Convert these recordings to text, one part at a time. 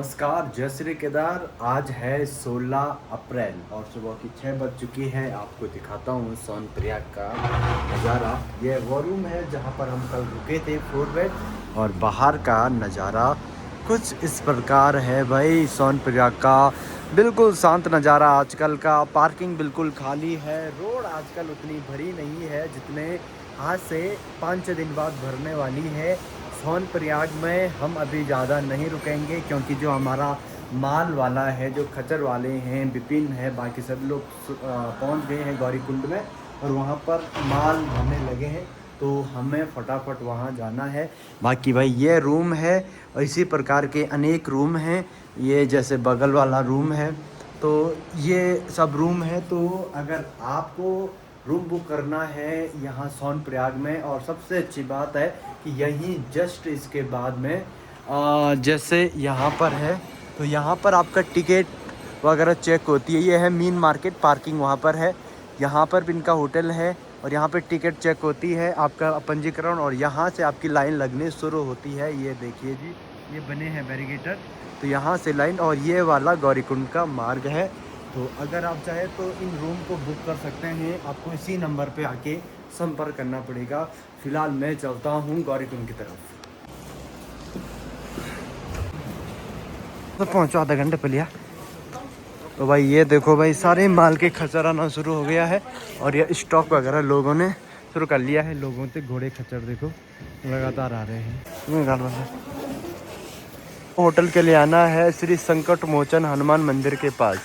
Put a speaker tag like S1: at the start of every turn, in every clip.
S1: नमस्कार, जय श्री केदार। आज है 16 अप्रैल और सुबह की 6 बज चुकी है। आपको दिखाता हूँ सोनप्रयाग का नज़ारा। ये वो रूम है जहाँ पर हम कल रुके थे 4 बेड। और बाहर का नज़ारा कुछ इस प्रकार है भाई। सोनप्रयाग का बिल्कुल शांत नज़ारा आजकल का। पार्किंग बिल्कुल खाली है। रोड आजकल उतनी भरी नहीं है जितने आज से 5-6 दिन बाद भरने वाली है। सोनप्रयाग में हम अभी ज़्यादा नहीं रुकेंगे क्योंकि जो हमारा माल वाला है, जो खच्चर वाले हैं, विपिन है, बाकी सब लोग पहुंच गए हैं गौरीकुंड में और वहां पर माल भरने लगे हैं। तो हमें फटाफट वहां जाना है। बाकी भाई ये रूम है और इसी प्रकार के अनेक रूम हैं। ये जैसे बगल वाला रूम है, तो ये सब रूम है। तो अगर आपको रूम बुक करना है यहाँ सोनप्रयाग में, और सबसे अच्छी बात है कि यहीं जस्ट इसके बाद में जैसे यहाँ पर है तो यहाँ पर आपका टिकट वगैरह चेक होती है। ये है मीन मार्केट, पार्किंग वहाँ पर है। यहाँ पर भी इनका होटल है और यहाँ पे टिकट चेक होती है, आपका पंजीकरण, और यहाँ से आपकी लाइन लगने शुरू होती है। ये देखिए जी, ये बने हैं बैरिगेटर, तो यहाँ से लाइन, और ये वाला गौरीकुंड का मार्ग है। तो अगर आप चाहे तो इन रूम को बुक कर सकते हैं। आपको इसी नंबर पे आके संपर्क करना पड़ेगा। फिलहाल मैं चलता हूँ गौरीकुंड की तरफ। तो पहुँचो आधा घंटे पहले। तो भाई ये देखो भाई, सारे माल के खच्चर आना शुरू हो गया है और ये स्टॉक वगैरह लोगों ने शुरू कर लिया है। लोगों से घोड़े खच्चर देखो लगातार आ रहे हैं। होटल के लिए आना है श्री संकट मोचन हनुमान मंदिर के पास।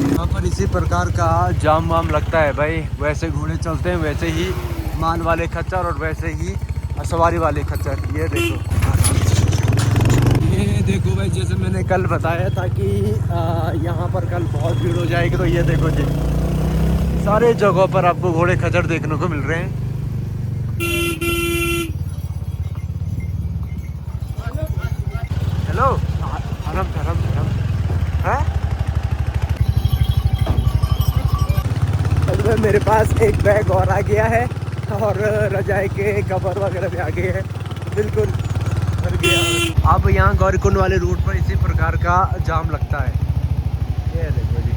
S1: यहाँ पर इसी प्रकार का जाम वाम लगता है भाई। वैसे घोड़े चलते हैं, वैसे ही माल वाले खच्चर और वैसे ही सवारी वाले खच्चर। ये देखो भाई, जैसे मैंने कल बताया था कि यहाँ पर कल बहुत भीड़ हो जाएगी। तो ये देखो जी, सारे जगहों पर आपको घोड़े खच्चर देखने को मिल रहे हैं। हेलो, आराम से आराम से आराम है। मेरे पास एक बैग और आ गया है और रजाई के कवर वगैरह भी आ गए हैं। बिल्कुल भर गया। अब यहाँ गौरीकुंड वाले रूट पर इसी प्रकार का जाम लगता है। ये देखो जी,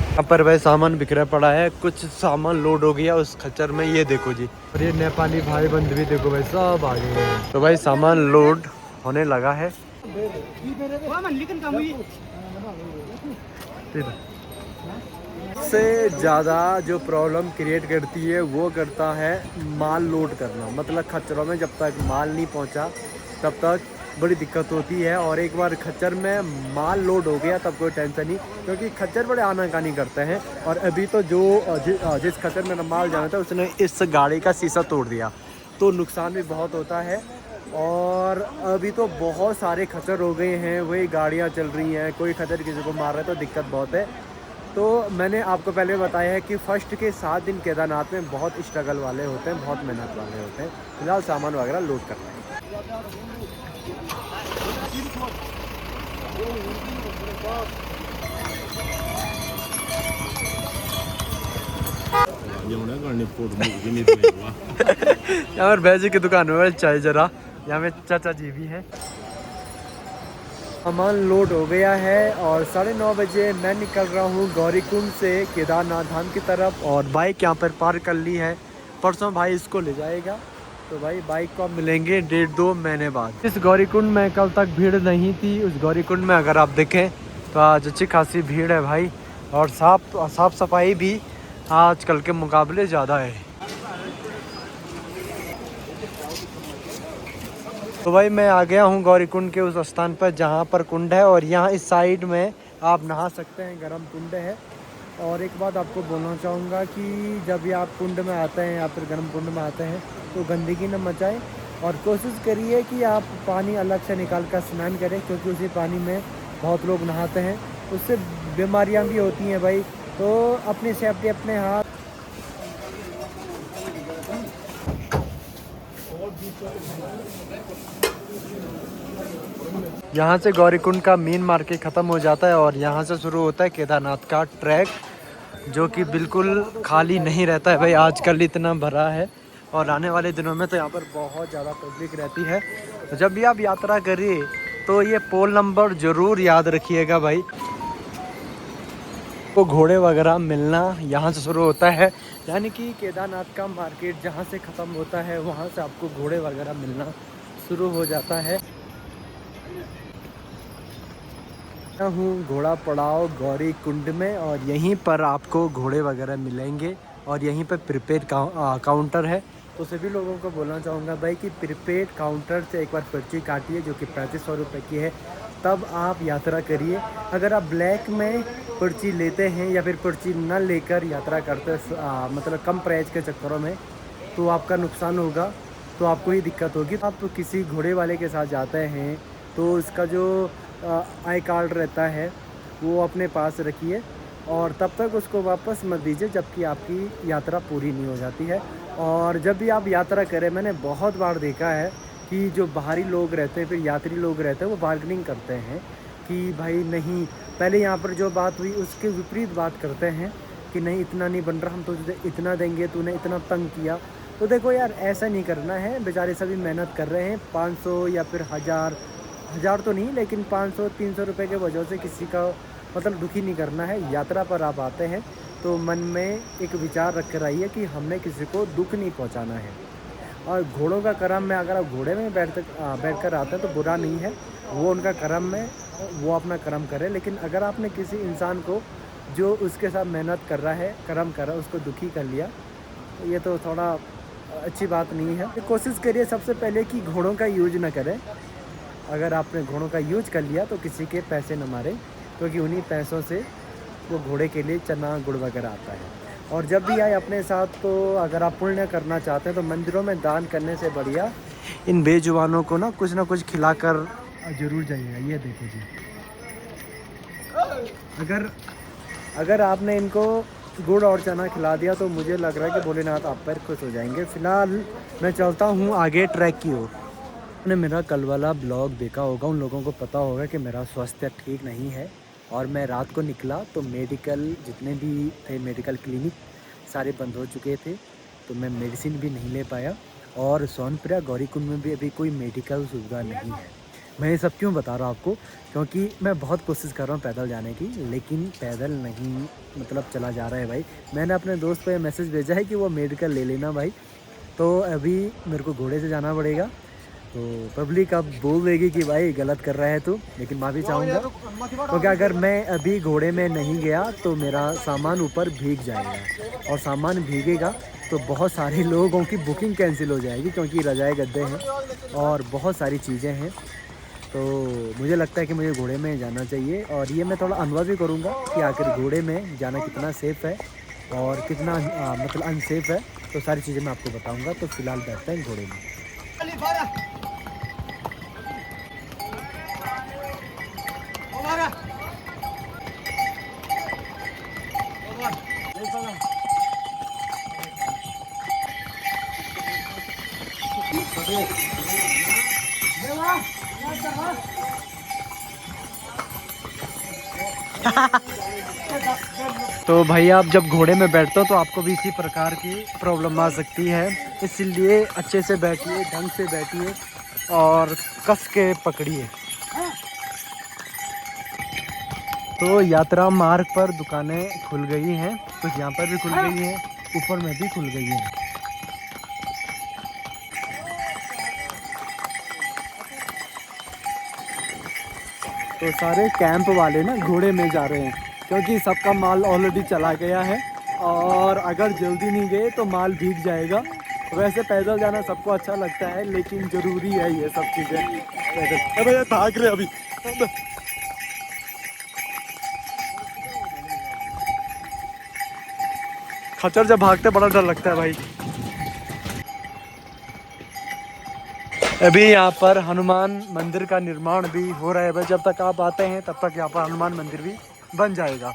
S1: यहाँ पर वह सामान बिखरा पड़ा है। कुछ सामान लोड हो गया उस खच्चर में। ये देखो जी, और ये नेपाली भाई बंद भी देखो भाई, सब आ गए हैं। तो भाई सामान लोड होने लगा है। सबसे ज़्यादा जो प्रॉब्लम क्रिएट करती है वो करता है माल लोड करना। मतलब खच्चरों में जब तक माल नहीं पहुंचा तब तक बड़ी दिक्कत होती है। और एक बार खच्चर में माल लोड हो गया तब कोई टेंशन नहीं, क्योंकि खच्चर बड़े आनाकानी करते हैं। और अभी तो जिस खच्चर में माल जाना था उसने इस गाड़ी का शीशा तोड़ दिया, तो नुकसान भी बहुत होता है। और अभी तो बहुत सारे खच्चर हो गए हैं, वही गाड़ियाँ चल रही हैं, कोई खच्चर किसी को मार रहा है, तो दिक्कत बहुत है। तो मैंने आपको पहले बताया है कि फर्स्ट के 7 दिन केदारनाथ में बहुत स्ट्रगल वाले होते हैं, बहुत मेहनत वाले होते हैं। फिलहाल सामान वगैरह लोड करना है। यहाँ पर भैजी की दुकान में चाय जरा, यहाँ में चाचा जी भी हैं। सामान लोड हो गया है और 9:30 बजे मैं निकल रहा हूँ गौरीकुंड से केदारनाथ धाम की तरफ। और बाइक यहाँ पर पार्क कर ली है, परसों भाई इसको ले जाएगा। तो भाई बाइक को आप मिलेंगे 1.5-2 महीने बाद। इस गौरीकुंड में कल तक भीड़ नहीं थी। उस गौरीकुंड में अगर आप देखें तो आज अच्छी खासी भीड़ है भाई। और साफ सफाई भी आजकल के मुकाबले ज़्यादा है। तो भाई मैं आ गया हूँ गौरीकुंड के उस स्थान पर जहाँ पर कुंड है, और यहाँ इस साइड में आप नहा सकते हैं, गर्म कुंड है। और एक बात आपको बोलना चाहूँगा कि जब भी आप कुंड में आते हैं या फिर गर्म कुंड में आते हैं तो गंदगी न मचाएं, और कोशिश करिए कि आप पानी अलग से निकाल कर स्नान करें, क्योंकि उसी पानी में बहुत लोग नहाते हैं, उससे बीमारियाँ भी होती हैं भाई। तो अपनी सेफ्टी अपने हाथ। यहाँ से गौरीकुंड का मेन मार्केट ख़त्म हो जाता है और यहाँ से शुरू होता है केदारनाथ का ट्रैक। जो कि बिल्कुल खाली नहीं रहता है भाई, आजकल इतना भरा है। और आने वाले दिनों में तो यहाँ पर बहुत ज़्यादा पब्लिक रहती है। तो जब भी आप यात्रा करिए तो ये पोल नंबर ज़रूर याद रखिएगा भाई। तो घोड़े वगैरह मिलना यहाँ से शुरू होता है, यानी कि केदारनाथ का मार्केट जहाँ से ख़त्म होता है वहाँ से आपको घोड़े वगैरह मिलना शुरू हो जाता है। मैं हूँ घोड़ा पड़ाव गौरी कुंड में, और यहीं पर आपको घोड़े वगैरह मिलेंगे। और यहीं पर प्रीपेड काउंटर है। तो सभी लोगों को बोलना चाहूँगा भाई कि प्रीपेड काउंटर से एक बार पर्ची काटिए, जो कि 3500 रुपये की है, तब आप यात्रा करिए। अगर आप ब्लैक में पर्ची लेते हैं या फिर पर्ची न लेकर यात्रा करते मतलब कम प्राइस के चक्करों में, तो आपका नुकसान होगा, तो आपको ही दिक्कत होगी। आप किसी घोड़े वाले के साथ जाते हैं तो उसका जो आई कार्ड रहता है वो अपने पास रखिए, और तब तक उसको वापस मत दीजिए जबकि आपकी यात्रा पूरी नहीं हो जाती है। और जब भी आप यात्रा करें, मैंने बहुत बार देखा है कि जो बाहरी लोग रहते हैं, फिर यात्री लोग रहते हैं, वो बार्गेनिंग करते हैं कि भाई नहीं, पहले यहाँ पर जो बात हुई उसके विपरीत बात करते हैं कि नहीं इतना नहीं बन रहा, हम तो इतना देंगे, तूने इतना तंग किया। तो देखो यार, ऐसा नहीं करना है। बेचारे सभी मेहनत कर रहे हैं, 500 या फिर हज़ार तो नहीं, लेकिन 500-300 रुपये के वजह से किसी का मतलब दुखी नहीं करना है। यात्रा पर आप आते हैं तो मन में एक विचार रख कर आइए कि हमने किसी को दुख नहीं पहुंचाना है। और घोड़ों का कर्म में, अगर आप घोड़े में बैठ कर आते हैं तो बुरा नहीं है, वो उनका कर्म में, वो अपना कर्म करे। लेकिन अगर आपने किसी इंसान को जो उसके साथ मेहनत कर रहा है, कर्म कर रहा है, उसको दुखी कर लिया, तो ये तो थोड़ा अच्छी बात नहीं है। कोशिश करिए सबसे पहले कि घोड़ों का यूज ना करें। अगर आपने घोड़ों का यूज कर लिया तो किसी के पैसे न मारें, क्योंकि उन्हीं पैसों से वो घोड़े के लिए चना गुड़ वगैरह आता है। और जब भी आए अपने साथ, तो अगर आप पुण्य करना चाहते हैं तो मंदिरों में दान करने से बढ़िया इन बेजुबानों को ना कुछ खिलाकर जरूर जाइएगा। ये देखो जी, अगर आपने इनको गुड़ और चना खिला दिया तो मुझे लग रहा है कि भोलेनाथ आप पर खुश हो जाएंगे। फ़िलहाल मैं चलता हूँ आगे ट्रैक की ओर। आपने मेरा कल वाला ब्लॉग देखा होगा, उन लोगों को पता होगा कि मेरा स्वास्थ्य ठीक नहीं है, और मैं रात को निकला तो मेडिकल जितने भी थे, मेडिकल क्लिनिक सारे बंद हो चुके थे, तो मैं मेडिसिन भी नहीं ले पाया। और सोनपुरा गौरीकुंड में भी अभी कोई मेडिकल सुविधा नहीं है। मैं ये सब क्यों बता रहा हूँ आपको, क्योंकि मैं बहुत कोशिश कर रहा हूँ पैदल जाने की, लेकिन पैदल नहीं मतलब चला जा रहा है भाई। मैंने अपने दोस्त को मैसेज भेजा है कि वो मेडिकल ले लेना भाई, तो अभी मेरे को घोड़े से जाना पड़ेगा। तो पब्लिक अब बोल देगी कि भाई गलत कर रहा है तू, लेकिन माफ़ी चाहूँगा, क्योंकि अगर मैं अभी घोड़े में नहीं गया तो मेरा सामान ऊपर भीग जाएगा, और सामान भीगेगा तो बहुत सारे लोगों की बुकिंग कैंसिल हो जाएगी, क्योंकि रजाए गद्दे हैं और बहुत सारी चीज़ें हैं। तो मुझे लगता है कि मुझे घोड़े में जाना चाहिए, और ये मैं थोड़ा अनुभव भी करूँगा कि आखिर घोड़े में जाना कितना सेफ़ है और कितना मतलब अनसेफ़ है। तो सारी चीज़ें मैं आपको बताऊँगा। तो फ़िलहाल बैठते हैं घोड़े में। तो भाई आप जब घोड़े में बैठते हो तो आपको भी इसी प्रकार की प्रॉब्लम आ सकती है, इसलिए अच्छे से बैठिए, ढंग से बैठिए और कस के पकड़िए। तो यात्रा मार्ग पर दुकानें खुल गई हैं, कुछ यहाँ पर भी खुल गई हैं, ऊपर में भी खुल गई हैं। तो सारे कैंप वाले ना घोड़े में जा रहे हैं, क्योंकि सबका माल ऑलरेडी चला गया है, और अगर जल्दी नहीं गए तो माल भीग जाएगा। वैसे पैदल जाना सबको अच्छा लगता है, लेकिन ज़रूरी है ये सब चीज़ें पैदल। भैया भाग रहे अभी। खच्चर जब भागते बड़ा डर लगता है भाई। अभी यहाँ पर हनुमान मंदिर का निर्माण भी हो रहा है भाई। जब तक आप आते हैं तब तक यहाँ पर हनुमान मंदिर भी बन जाएगा।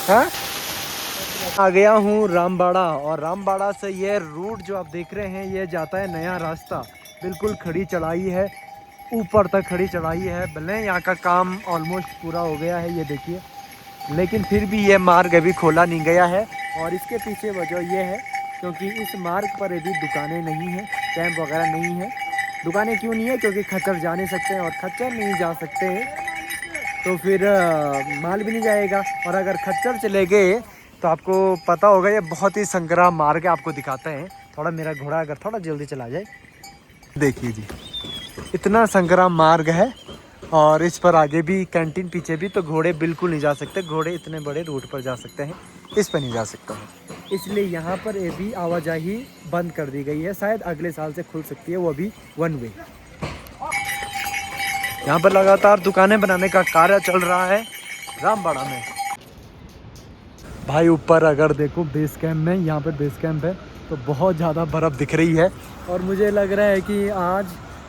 S1: हाँ आ गया हूँ रामबाड़ा, और रामबाड़ा से ये रूट जो आप देख रहे हैं ये जाता है नया रास्ता। बिल्कुल खड़ी चढ़ाई है, ऊपर तक खड़ी चढ़ाई है। भले यहाँ का काम ऑलमोस्ट पूरा हो गया है ये देखिए, लेकिन फिर भी ये मार्ग अभी खोला नहीं गया है। और इसके पीछे वजह ये है क्योंकि इस मार्ग पर अभी दुकानें नहीं हैं, कैंप वगैरह नहीं है। दुकानें क्यों नहीं है? क्योंकि खच्चर जा नहीं सकते हैं, और खच्चर नहीं जा सकते हैं तो फिर माल भी नहीं जाएगा। और अगर खच्चर चले गए तो आपको पता होगा ये बहुत ही संग्राम मार्ग है। आपको दिखाते हैं, थोड़ा मेरा घोड़ा अगर थोड़ा जल्दी चला जाए। देखिए जी, इतना संग्राम मार्ग है, और इस पर आगे भी कैंटीन पीछे भी, तो घोड़े बिल्कुल नहीं जा सकते। घोड़े इतने बड़े रूट पर जा सकते हैं, इस पर नहीं जा सकते हैं। इसलिए यहाँ पर ये भी आवाजाही बंद कर दी गई है। शायद अगले साल से खुल सकती है, वो भी वन वे। यहाँ पर लगातार दुकानें बनाने का कार्य चल रहा है रामबाड़ा में। भाई ऊपर अगर देखो बेस कैंप में, यहाँ पर बेस कैंप है तो बहुत ज़्यादा बर्फ़ दिख रही है, और मुझे लग रहा है कि आज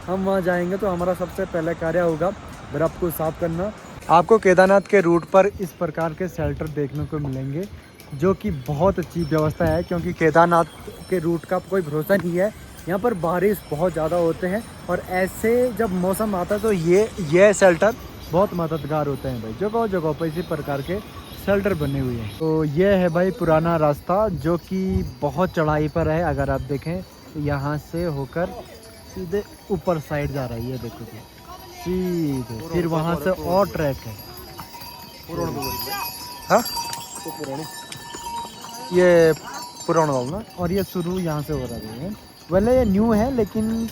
S1: हम वहाँ जाएंगे तो हमारा सबसे पहला कार्य होगा बर्फ़ को साफ़ करना। आपको केदारनाथ के रूट पर इस प्रकार के शेल्टर देखने को मिलेंगे, जो कि बहुत अच्छी व्यवस्था है, क्योंकि केदारनाथ के रूट का कोई भरोसा नहीं है। यहाँ पर बारिश बहुत ज़्यादा होते हैं, और ऐसे जब मौसम आता है तो ये शेल्टर बहुत मददगार होते हैं भाई। जगह जगह पर इसी प्रकार के शेल्टर बने हुए हैं। तो ये है भाई पुराना रास्ता, जो कि बहुत चढ़ाई पर है। अगर आप देखें तो यहाँ से होकर सीधे ऊपर साइड जा रहा है, ये देखो जी, सीधे। फिर वहाँ से और ट्रैक है। हाँ ये पुराना ना, और ये शुरू यहाँ से हो रहा है। भले ये न्यू है लेकिन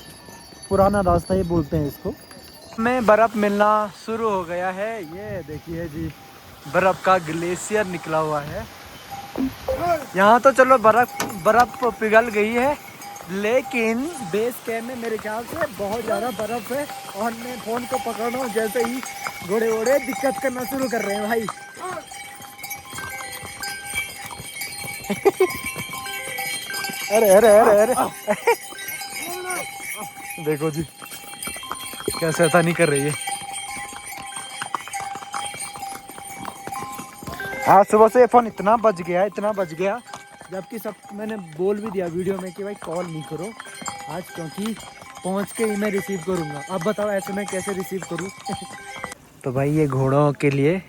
S1: पुराना रास्ता ये बोलते हैं इसको। में बर्फ़ मिलना शुरू हो गया है। ये देखिए जी, बर्फ़ का ग्लेशियर निकला हुआ है। यहाँ तो चलो बर्फ़ पिघल गई है, लेकिन बेस कैंप में मेरे ख्याल से बहुत ज़्यादा बर्फ़ है। और मैं फ़ोन को पकड़ रहा हूँ, जैसे ही घोड़े वोड़े दिक्कत करना शुरू कर रहे हैं भाई। अरे अरे अरे अरे देखो जी कैसे ऐसा नहीं कर रही है। आज सुबह से फ़ोन इतना बज गया, जबकि सब मैंने बोल भी दिया वीडियो में कि भाई कॉल नहीं करो आज, क्योंकि पहुंच के ही मैं रिसीव करूंगा। अब बताओ ऐसे मैं कैसे रिसीव करूं? तो भाई ये घोड़ों के लिए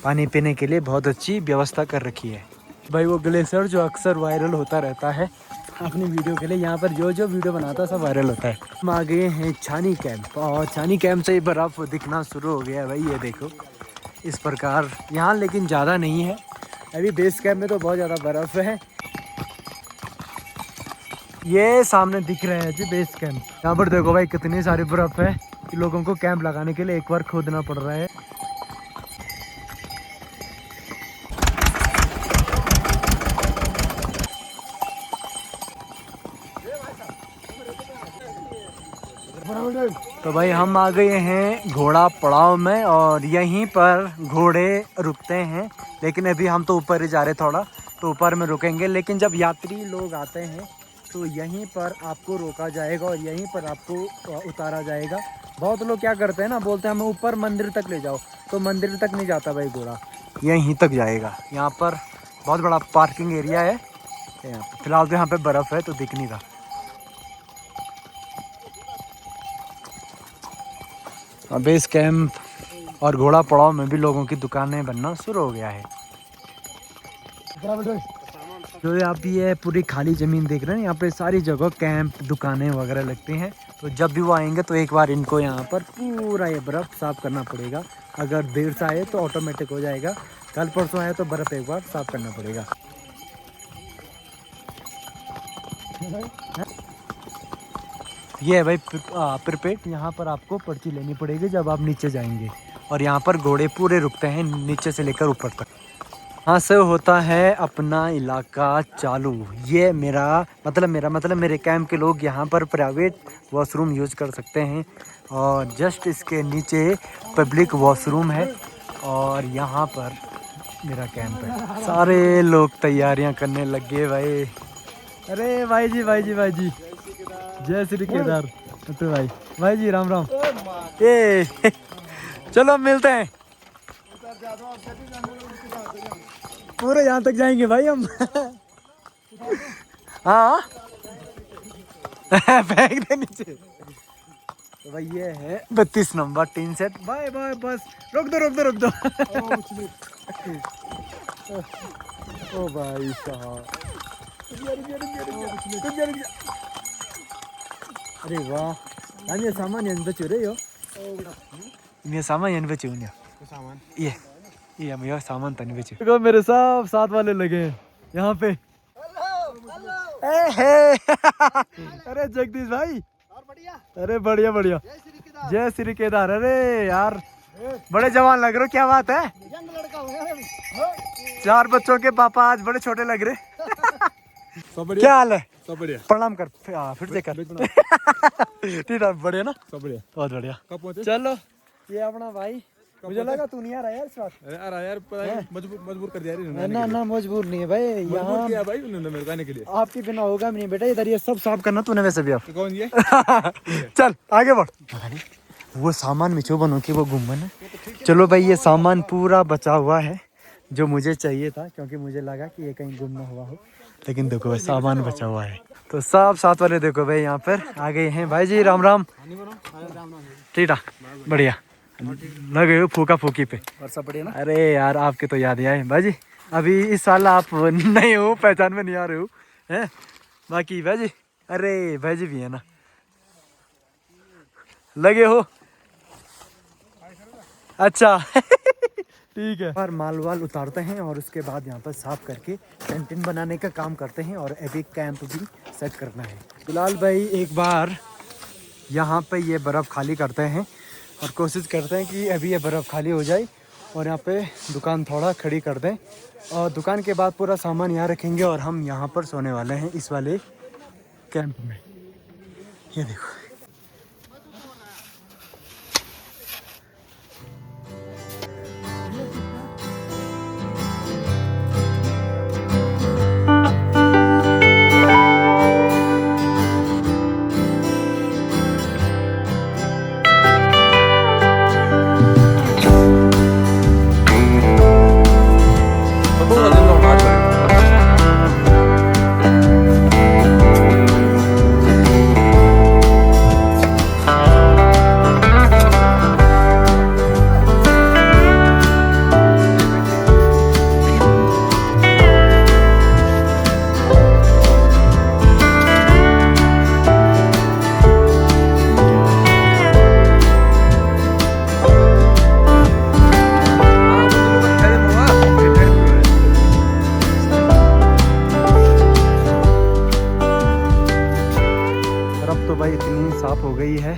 S1: पानी पीने के लिए बहुत अच्छी व्यवस्था कर रखी है भाई। वो ग्लेशियर जो अक्सर वायरल होता रहता है अपनी वीडियो के लिए, यहाँ पर जो वीडियो बनाता है सब वायरल होता है। हम आ गए हैं छानी कैंप, और छानी कैंप से ही बर्फ़ दिखना शुरू हो गया है भाई। ये देखो इस प्रकार यहाँ, लेकिन ज़्यादा नहीं है अभी। बेस कैंप में तो बहुत ज़्यादा बर्फ़ है। ये सामने दिख रहे हैं जी बेस कैंप। यहाँ पर देखो भाई कितनी सारी बर्फ़ है कि लोगों को कैंप लगाने के लिए एक बार खोदना पड़ रहा है। तो भाई हम आ गए हैं घोड़ा पड़ाव में, और यहीं पर घोड़े रुकते हैं। लेकिन अभी हम तो ऊपर ही जा रहे, थोड़ा तो ऊपर में रुकेंगे। लेकिन जब यात्री लोग आते हैं तो यहीं पर आपको रोका जाएगा, और यहीं पर आपको उतारा जाएगा। बहुत लोग क्या करते हैं ना, बोलते हैं हमें ऊपर मंदिर तक ले जाओ, तो मंदिर तक नहीं जाता भाई घोड़ा, यहीं तक जाएगा। यहाँ पर बहुत बड़ा पार्किंग एरिया है। फिलहाल तो यहाँ पे बर्फ़ है तो दिख नहीं रहा। बेस कैंप और घोड़ा पड़ाव में भी लोगों की दुकानें बनना शुरू हो गया है। जो आप ये पूरी खाली ज़मीन देख रहे हैं, यहाँ पे सारी जगह कैंप दुकानें वगैरह लगती हैं। तो जब भी वो आएंगे तो एक बार इनको यहाँ पर पूरा ये बर्फ़ साफ़ करना पड़ेगा। अगर देर से आए तो ऑटोमेटिक हो जाएगा, कल परसों आए तो बर्फ़ एक बार साफ़ करना पड़ेगा। ये है भाई प्रीपेड। यहाँ पर आपको पर्ची लेनी पड़ेगी जब आप नीचे जाएंगे, और यहाँ पर घोड़े पूरे रुकते हैं नीचे से लेकर ऊपर तक। यहाँ से होता है अपना इलाका चालू। ये मेरा मतलब मेरे कैंप के लोग यहाँ पर प्राइवेट वॉशरूम यूज़ कर सकते हैं, और जस्ट इसके नीचे पब्लिक वॉशरूम है, और यहाँ पर मेरा कैंप है। सारे लोग तैयारियाँ करने लग गए भाई। अरे भाई जी जय श्री केदार। तो भाई जी राम राम। चलो मिलते हैं। पूरे यहाँ तक जाएंगे भाई हम। हाँ फेंक दे नीचे। तो भाई ये है 32 number tin set. Bye bye bus रोक दो रोक दो रोक दो। ओ भाई साहब अरे वाह ये सामान यहाँ बचो रहे हो। ये सामान यहाँ बचे हुए सामान ये हम यह सामान तन बेचे। देखो मेरे सब साथ वाले लगे हैं यहाँ पे। अरे जगदीश भाई और बढ़िया। अरे बढ़िया बढ़िया जय श्री केदार। अरे यार बड़े जवान लग रहे हो, क्या बात है। चार बच्चों के पापा आज बड़े छोटे लग रहे। सब बढ़िया। क्या हाल है। सब बढ़िया। प्रणाम कर फिर से कर। ठीक है बढ़िया ना। सब बढ़िया बहुत बढ़िया। कब पहुंचे। चलो ये अपना भाई मुझे लगा तू नहीं आ रहा यार इस बात। अरे यार मजबूर कर दिया। ना ना मजबूर नहीं है भाई, यहाँ किया भाई उन्होंने मेरे आने के लिए। आपके बिना होगा भी नहीं बेटा, इधर ये सब साफ करना तूने वैसे भी। आप कौन ये। चल आगे बढ़। वो सामान मिचो बनो की वो गुम्बन है। चलो भाई ये सामान पूरा बचा हुआ है जो मुझे चाहिए था, क्योंकि मुझे लगा कि ये कहीं गुम ना हुआ हो, लेकिन देखो भाई सामान बचा हुआ है। तो सब साथ वाले देखो भाई यहाँ पर आ गए हैं। भाई जी राम राम। ठीक है बढ़िया लगे हो फूका फूकी पे और सब बढ़िया ना। अरे यार आपके तो याद ही आए भाई जी। अभी इस साल आप नहीं हो, पहचान में नहीं आ रहे हो हैं। बाकी भाई जी अरे भाई जी भी है ना, लगे हो। अच्छा ठीक है। और माल वाल उतारते हैं और उसके बाद यहाँ पर साफ करके कैंटीन बनाने का काम करते हैं और अभी कैंप भी सेट करना है। फिलहाल भाई एक बार यहाँ पे ये बर्फ़ खाली करते हैं और कोशिश करते हैं कि अभी ये बर्फ़ खाली हो जाए और यहाँ पे दुकान थोड़ा खड़ी कर दें, और दुकान के बाद पूरा सामान यहाँ रखेंगे और हम यहाँ पर सोने वाले हैं इस वाले कैंप में। ये देखो हो गई है,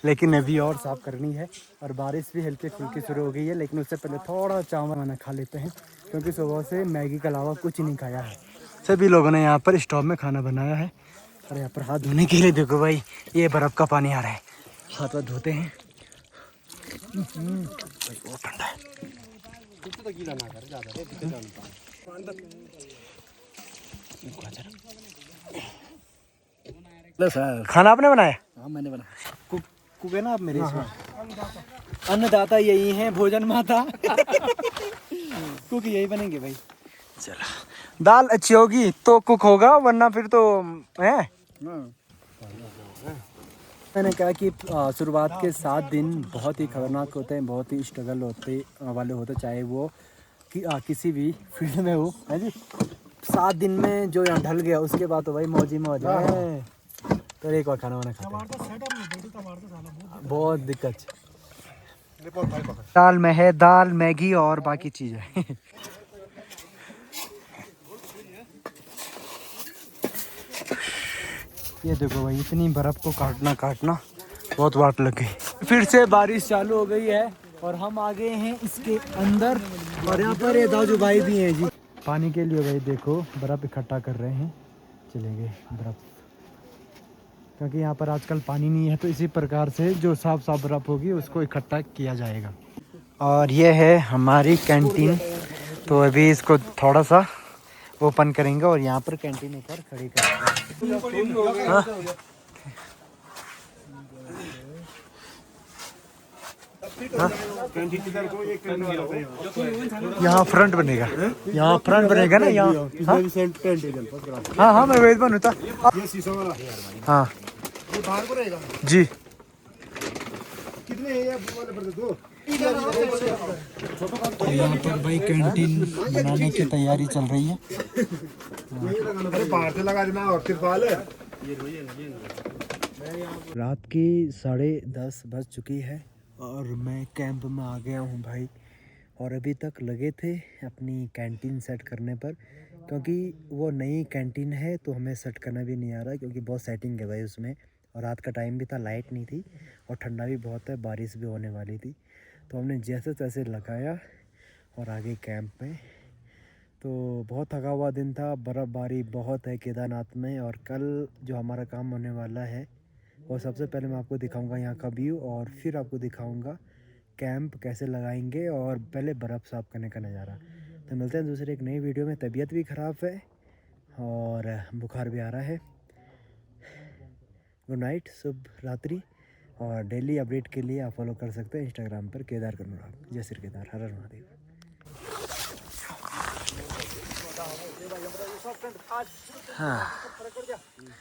S1: लेकिन अभी और साफ़ करनी है। और बारिश भी हल्की फुल्की शुरू हो गई है, लेकिन उससे पहले थोड़ा चावल खाना खा लेते हैं, क्योंकि सुबह से मैगी के अलावा कुछ नहीं खाया है। सभी लोगों ने यहाँ पर स्टोव में खाना बनाया है। और यहाँ पर हाथ धोने के लिए देखो भाई ये बर्फ़ का पानी आ रहा है, हाथ वाथ धोते हैं। बहुत ठंडा है। खाना आपने बनाया। हाँ मैंने बनाया। कुक है ना आप मेरे। हाँ। अन्नदाता यही हैं, भोजन माता। कुक यही बनेंगे भाई। चलो दाल अच्छी होगी तो कुक होगा, वरना फिर तो है। मैंने कहा कि शुरुआत के 7 दिन बहुत ही खतरनाक होते हैं, बहुत ही स्ट्रगल वाले होते, चाहे वो किसी भी फील्ड में हो, है जी। 7 दिन में जो यहाँ ढल गया उसके बाद तो भाई मौजी मौज है। तो एक और खाना वाना खाते हैं, बहुत दिक्कत। दाल में है दाल, मैगी और बाकी चीज़ें। ये देखो भाई इतनी बर्फ़ को काटना बहुत वाट लग गई। फिर से बारिश चालू हो गई है और हम आ गए हैं इसके अंदर, और यहाँ पर ये दाजू भाई भी हैं जी। पानी के लिए भाई देखो बर्फ़ इकट्ठा कर रहे हैं, चलेंगे बर्फ़, क्योंकि यहाँ पर आजकल पानी नहीं है, तो इसी प्रकार से जो साफ बर्फ़ होगी उसको इकट्ठा किया जाएगा। और ये है हमारी कैंटीन, तो अभी इसको थोड़ा सा ओपन करेंगे और यहाँ पर कैंटीन ऊपर खड़ी करेंगे। हाँ?
S2: यहाँ फ्रंट बनेगा, यहाँ फ्रंट बनेगा ना यहाँ। हाँ हाँ मैं वेद बनूँ था। हाँ जी। यहाँ पर भाई कैंटीन बनाने की तैयारी चल रही है। रात की 10:30 बज चुकी है और मैं कैंप में आ गया हूँ भाई। और अभी तक लगे थे अपनी कैंटीन सेट करने पर, क्योंकि वो नई कैंटीन है तो हमें सेट करना भी नहीं आ रहा, क्योंकि बहुत सेटिंग है भाई उसमें। और रात का टाइम भी था, लाइट नहीं थी और ठंडा भी बहुत है, बारिश भी होने वाली थी। तो हमने जैसे तैसे लगाया और आगे कैंप में। तो बहुत थका हुआ दिन था, बर्फ़बारी बहुत है केदारनाथ में। और कल जो हमारा काम होने वाला है वो सबसे पहले मैं आपको दिखाऊंगा यहाँ का व्यू, और फिर आपको दिखाऊंगा कैंप कैसे लगाएंगे, और पहले बर्फ़ साफ़ करने का नज़ारा। तो मिलते हैं दूसरे एक नई वीडियो में। तबीयत भी ख़राब है और बुखार भी आ रहा है। गुड नाइट, शुभ रात्रि। और डेली अपडेट के लिए आप फॉलो कर सकते हैं इंस्टाग्राम पर केदार अनुराग। जय श्री केदार, हर हर महादेव। हाँ